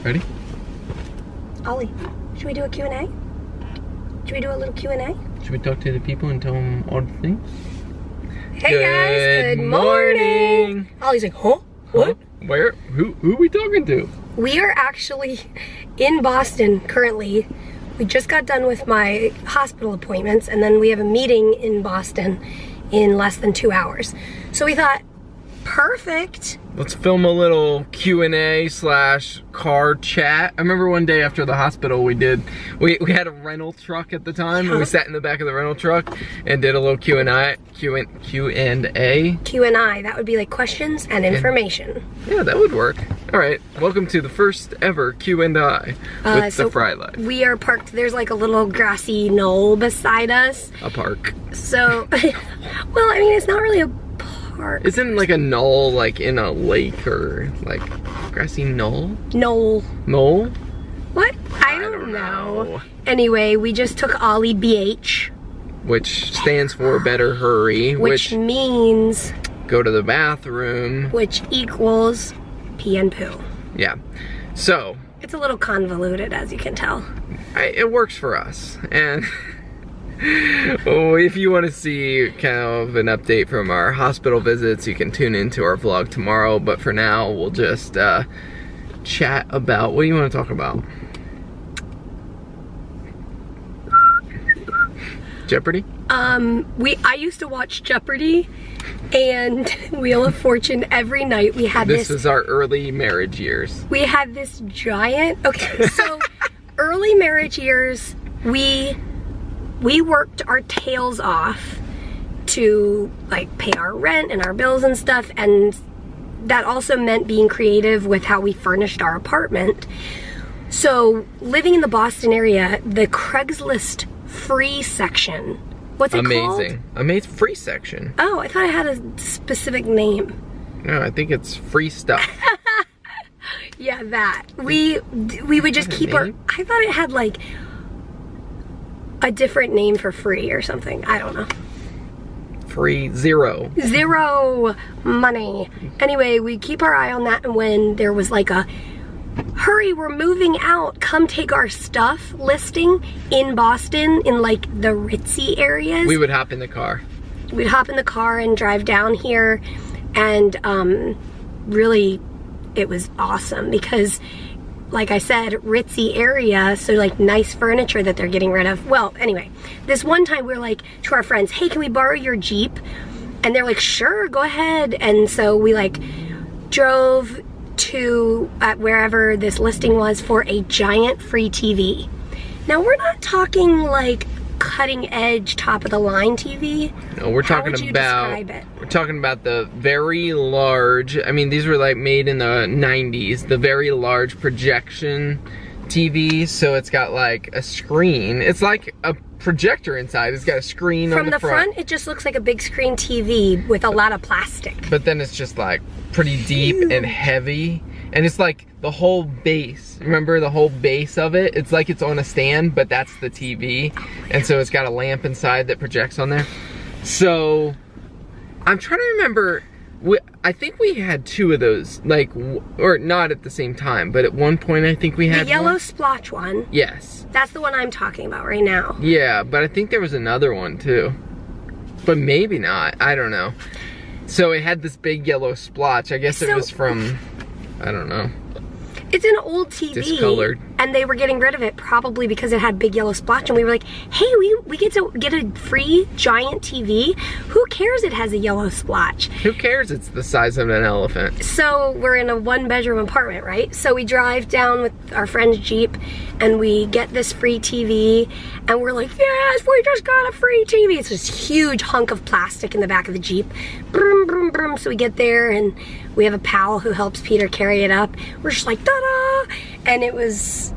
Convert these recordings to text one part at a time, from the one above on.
Ready? Ollie, should we do a Q&A? Should we do a little Q&A? Should we talk to the people and tell them all the things? Hey guys, good morning. Ollie's like, huh? What? Where? Who are we talking to? We are actually in Boston currently. We just got done with my hospital appointments, and then we have a meeting in Boston in less than 2 hours. So we thought, perfect. Let's film a little Q&A / car chat. I remember one day after the hospital we had a rental truck at the time, and we sat in the back of the rental truck and did a little Q&A. Q&I, that would be like questions and information. Yeah, that would work. All right, welcome to the first ever Q&I with the Fry Life. We are parked, there's like a little grassy knoll beside us. A park. So, well, I mean, it's not really a park. Isn't like a knoll like in a lake or like grassy knoll? Knoll. Knoll? What? I don't know. Anyway, we just took Ollie BH. Which stands for better hurry. Which means go to the bathroom. Which equals pee and poo. Yeah. So. It's a little convoluted, as you can tell. It works for us. And if you want to see kind of an update from our hospital visits, you can tune into our vlog tomorrow. But for now, we'll just chat about, what do you want to talk about? Jeopardy? I used to watch Jeopardy and Wheel of Fortune every night. We had this was our early marriage years. We had this giant, okay, so early marriage years, we worked our tails off to like pay our rent and our bills and stuff, and that also meant being creative with how we furnished our apartment. So living in the Boston area, the Craigslist free section, what's it called? Amazing free section. Oh, I thought it had a specific name. No, I think it's free stuff. Yeah, that. We would just keep our, I thought it had like a different name for free or something. I don't know. Free, zero money. Anyway, we keep our eye on that, and when there was like a hurry, we're moving out, come take our stuff listing in Boston in like the ritzy areas, we would hop in the car. We'd hop in the car and drive down here, and really it was awesome because, like I said, ritzy area, so like nice furniture that they're getting rid of. Well, anyway, this one time we were like to our friends, hey, can we borrow your Jeep? And they're like, sure, go ahead. And so we like drove to wherever this listing was for a giant free TV. Now we're not talking like cutting edge top of the line TV. No, we're talking about the very large, I mean, these were like made in the 90s, the very large projection TV. So it's got like a screen. It's like a projector inside. It's got a screen on the front. From the front, it just looks like a big screen TV with a lot of plastic. But then it's just like pretty deep and heavy. And it's like the whole base. Remember the whole base of it? It's like it's on a stand, but that's the TV. And so it's got a lamp inside that projects on there. So I'm trying to remember, I think we had two of those, like, or not at the same time, but at one point I think we had the yellow splotch one. Yes. That's the one I'm talking about right now. Yeah, but I think there was another one too. But maybe not, I don't know. So it had this big yellow splotch. I guess it was from, I don't know. It's an old TV. Discolored. And they were getting rid of it probably because it had big yellow splotch, and we were like, hey, we get to get a free giant TV? Who cares it has a yellow splotch? Who cares it's the size of an elephant? So we're in a 1-bedroom apartment, right? So we drive down with our friend's Jeep and we get this free TV, and we're like, yes, we just got a free TV. It's this huge hunk of plastic in the back of the Jeep. Broom, broom, broom. So we get there and we have a pal who helps Peter carry it up. We're just like, ta-da! And it was,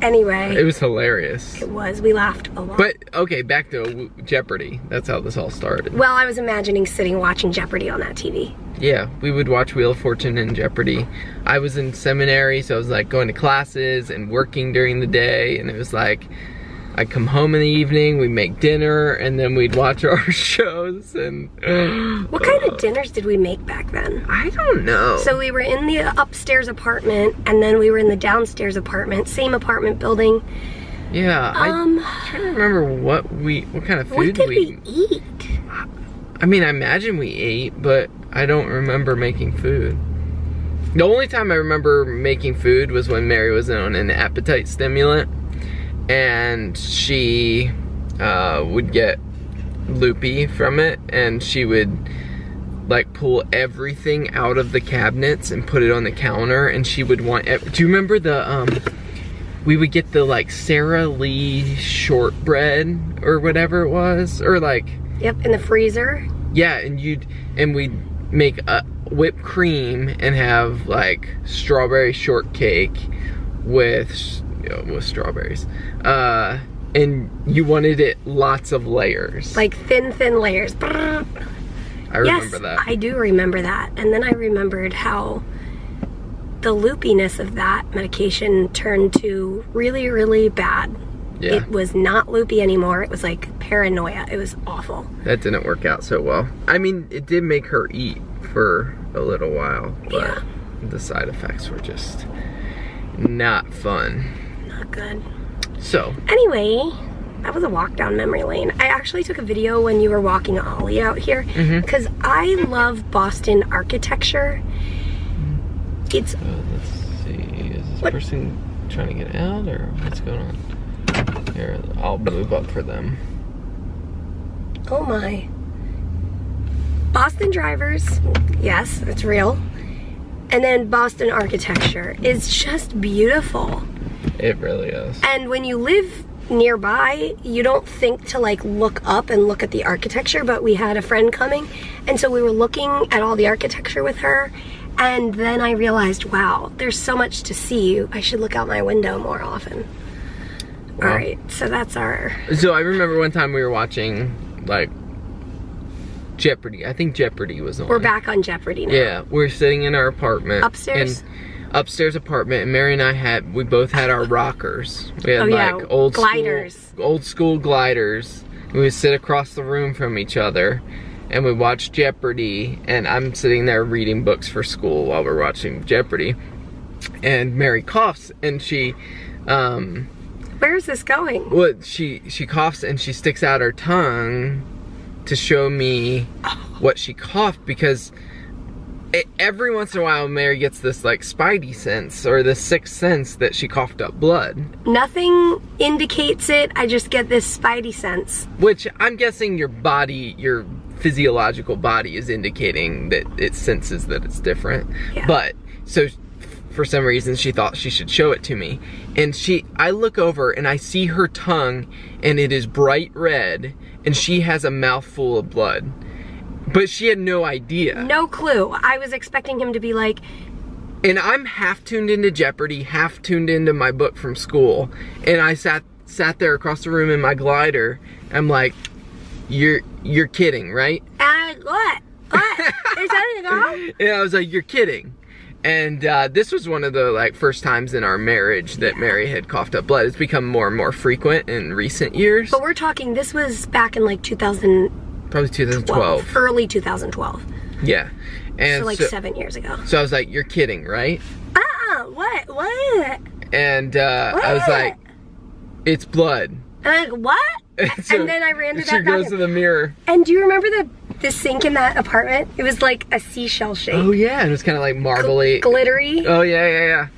anyway. It was hilarious. It was, we laughed a lot. But, okay, back to Jeopardy. That's how this all started. Well, I was imagining sitting watching Jeopardy on that TV. Yeah, we would watch Wheel of Fortune and Jeopardy. I was in seminary, so I was like going to classes and working during the day, and it was like, I'd come home in the evening, we'd make dinner, and then we'd watch our shows. And what kind of dinners did we make back then? I don't know. So we were in the upstairs apartment, and then we were in the downstairs apartment, same apartment building. Yeah, I'm trying to remember what kind of food what did we eat? I mean, I imagine we ate, but I don't remember making food. The only time I remember making food was when Mary was on an appetite stimulant, and she would get loopy from it, and she would like pull everything out of the cabinets and put it on the counter, and she would want, do you remember the, we would get the like Sara Lee shortbread or whatever it was, or like. Yep, in the freezer. Yeah, and we'd make a whipped cream and have like strawberry shortcake with strawberries. And you wanted it lots of layers. Like thin layers. I remember that. I do remember that. And then I remembered how the loopiness of that medication turned to really, really bad. Yeah. It was not loopy anymore. It was like paranoia. It was awful. That didn't work out so well. I mean, it did make her eat for a little while, but the side effects were just not fun. Not good. So. Anyway, that was a walk down memory lane. I actually took a video when you were walking Ollie out here because I love Boston architecture. It's... let's see. Is this person trying to get out or what's going on? Here, I'll move up for them. Oh my. Boston drivers, yes, it's real. And then Boston architecture is just beautiful. It really is. And when you live nearby, you don't think to like look up and look at the architecture, but we had a friend coming, and so we were looking at all the architecture with her, and then I realized, wow, there's so much to see. I should look out my window more often. All right, so that's our... So I remember one time we were watching, like, Jeopardy. I think Jeopardy was on. We're back on Jeopardy now. Yeah, we're sitting in our apartment. Upstairs? Upstairs apartment, and Mary and I we both had our rockers. We had like old school gliders. We would sit across the room from each other, and we watched Jeopardy, and I'm sitting there reading books for school while we're watching Jeopardy. And Mary coughs, and she, where is this going? well, she coughs and she sticks out her tongue to show me what she coughed, because every once in a while Mary gets this like spidey sense or this sixth sense that she coughed up blood. Nothing indicates it, I just get this spidey sense. Which I'm guessing your body, your physiological body is indicating that it senses that it's different. Yeah. But, so for some reason she thought she should show it to me. And I look over and I see her tongue and it is bright red and she has a mouthful of blood. But she had no idea. No clue. I was expecting him to be like... And I'm half tuned into Jeopardy, half tuned into my book from school. And I sat there across the room in my glider. I'm like, you're kidding, right? What? What? Is that wrong? And I was like, you're kidding. And this was one of the like first times in our marriage that Mary had coughed up blood. It's become more and more frequent in recent years. But we're talking, this was back in like 2000. Probably 2012. Early 2012. Yeah. And so like 7 years ago. So I was like, you're kidding, right? What? And I was like, it's blood. And I'm like, what? So, and then I ran to that She goes bathroom. to the mirror. And do you remember the sink in that apartment? It was like a seashell shape. Oh yeah, it was kind of like marbly. Glittery. Oh yeah.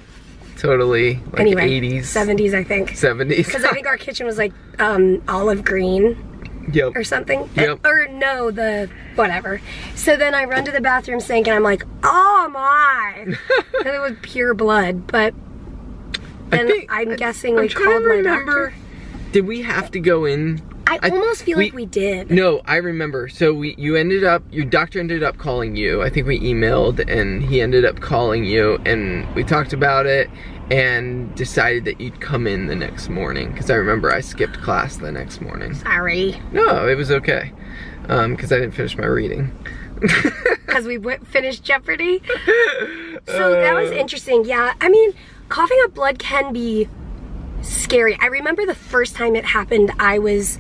Totally. Like anyway, 80s. 70s, I think. 70s. Because I think our kitchen was like olive green. Yep. Or something. Yep. Or no, whatever. So then I run to the bathroom sink and I'm like, oh my. And it was pure blood. But then I'm guessing we called my doctor. Did we have to go in? I almost feel like we did. No, I remember. So your doctor ended up calling you. I think we emailed and he ended up calling you and we talked about it and decided that you'd come in the next morning. Because I remember I skipped class the next morning. Sorry. No, it was okay. Because I didn't finish my reading. Because we finished Jeopardy? So that was interesting. Yeah, I mean, coughing up blood can be scary. I remember the first time it happened, I was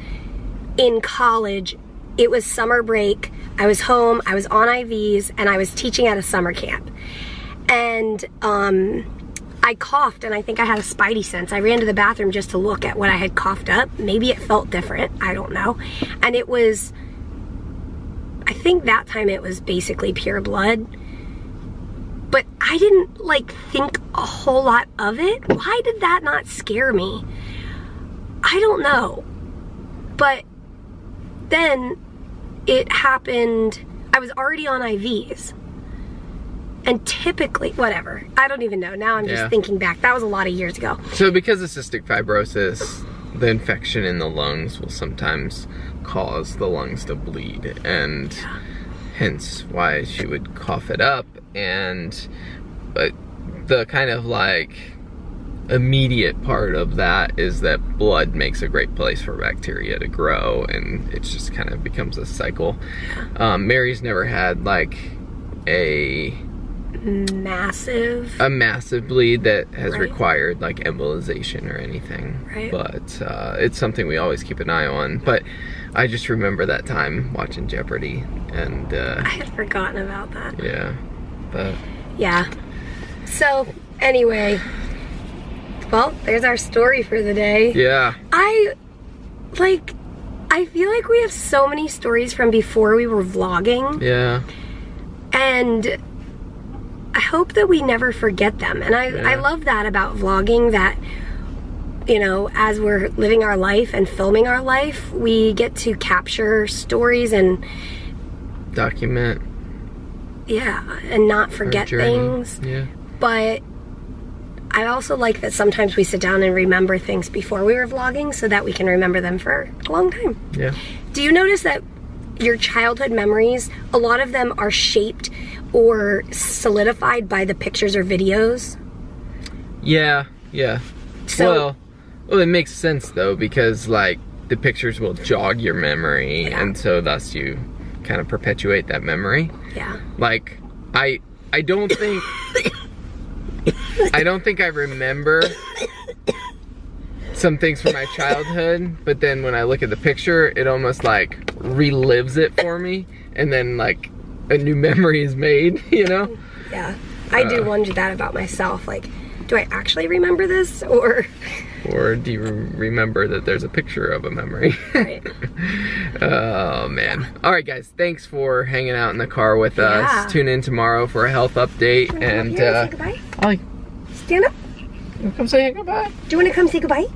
in college. It was summer break. I was home, I was on IVs, and I was teaching at a summer camp. And I coughed, and I think I had a spidey sense. I ran to the bathroom just to look at what I had coughed up. Maybe it felt different, I don't know. And it was, I think that time it was basically pure blood. But I didn't like think a whole lot of it. Why did that not scare me? I don't know. But then it happened, I was already on IVs. And typically, whatever, I don't even know. Now I'm just thinking back. That was a lot of years ago. So because of cystic fibrosis, the infection in the lungs will sometimes cause the lungs to bleed, and hence why she would cough it up. But the kind of like immediate part of that is that blood makes a great place for bacteria to grow, and it just kind of becomes a cycle. Mary's never had like a massive bleed that has required like embolization or anything, but it's something we always keep an eye on. But I just remember that time watching Jeopardy, and I had forgotten about that. Yeah, but yeah. So anyway, well, there's our story for the day. Yeah. I feel like we have so many stories from before we were vlogging. Yeah. And I hope that we never forget them. And I love that about vlogging, that, you know, as we're living our life and filming our life, we get to capture stories and document. Yeah, and not forget things. Yeah. But I also like that sometimes we sit down and remember things before we were vlogging so that we can remember them for a long time. Yeah. Do you notice that your childhood memories, a lot of them are shaped or solidified by the pictures or videos? Yeah, yeah. So, well, it makes sense though, because like the pictures will jog your memory, and so thus you kind of perpetuate that memory. Yeah. Like I don't think I remember some things from my childhood, but then when I look at the picture, it almost like relives it for me, and then like a new memory is made, you know? Yeah. I do wonder that about myself. Like, do I actually remember this, or do you remember that there's a picture of a memory? Right. Oh man. All right guys, thanks for hanging out in the car with us. Tune in tomorrow for a health update, and say goodbye? Ollie, stand up. Come say goodbye. Do you want to come say goodbye?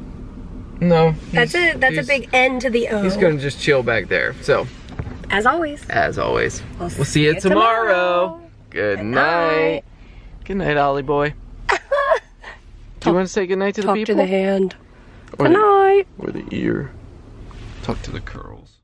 No. That's a big N to the O. He's gonna just chill back there. So as always, we'll see you tomorrow. Good night. Good night, Ollie boy. Do you want to say good night to the people? Talk to the hand. Good night. Or the ear. Talk to the curls.